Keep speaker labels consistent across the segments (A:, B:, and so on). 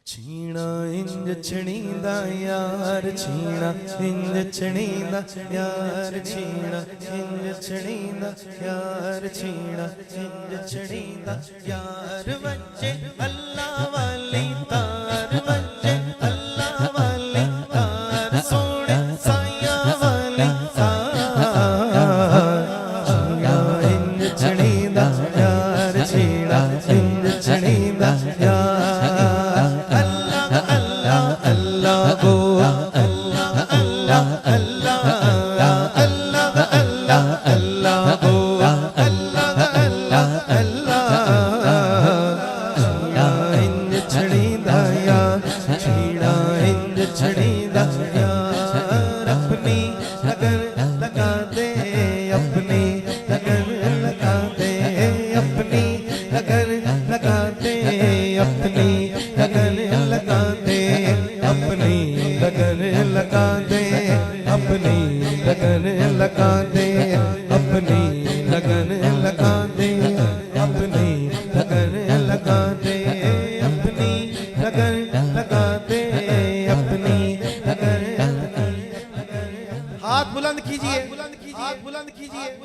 A: छीना इंज छणींदा यार छीना इंज छणींदा यार छीना इंज छणींदा यार छीना इंज छणींदा यार वच्चे अल्लाह वाली तार वच्चे अल्लाह वाली तार सोने साया वाली तार छीना इंज छणींदा यार छीना इंज छणींदा यार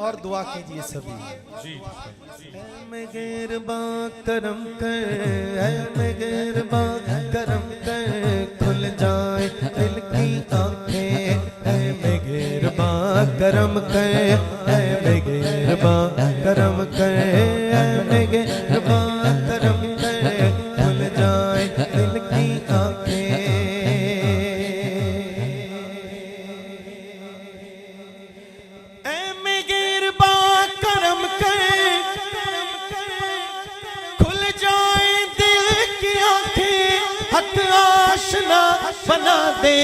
A: और दुआ कीजिए सभी जी। मेहरबा करम कर, मेहरबा करम कर, खुल जाए दिल की आंखें। मेहरबा करम कर, मेहरबा करम कर, मेहरबा करम कर, खुल जाए दिल की आंखें। बना दे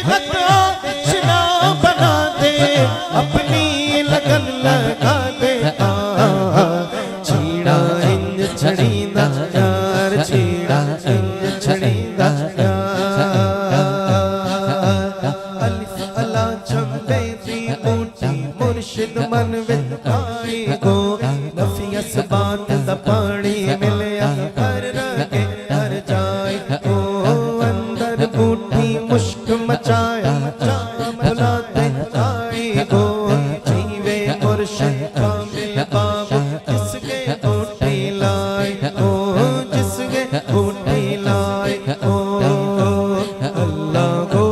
A: हक आशना बना दे, अपनी लगन लगा दे। छीड़ा इंज छड़ींदा यार छीड़ा इंज छड़ींदा यार। अलिफ अला चंबे दी बूटी मुर्शिद मन विच आई गो, नफी असबात दा पानी मिलया हर रगे हर जाए गो। मुश्क मचाया बुलाते आई गो, जीवे मुर्शिद कामिल बाबू जिसके बूटी लाए गो, जिसके बूटी लाए गो। अल्लाह गो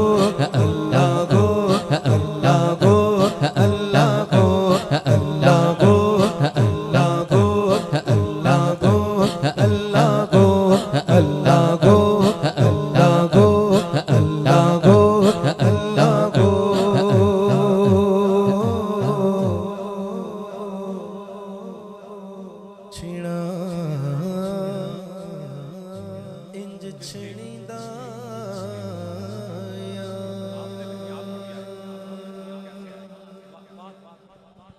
A: अल्लाह गो अल्लाह गो अल्लाह गो अल्लाह गो अल्लाह गो अल्लाह गो अल्लाह गो अल्लाह गो अल्लाह गो अल्लाह गो अल्लाह गो। छीना इंज छीनी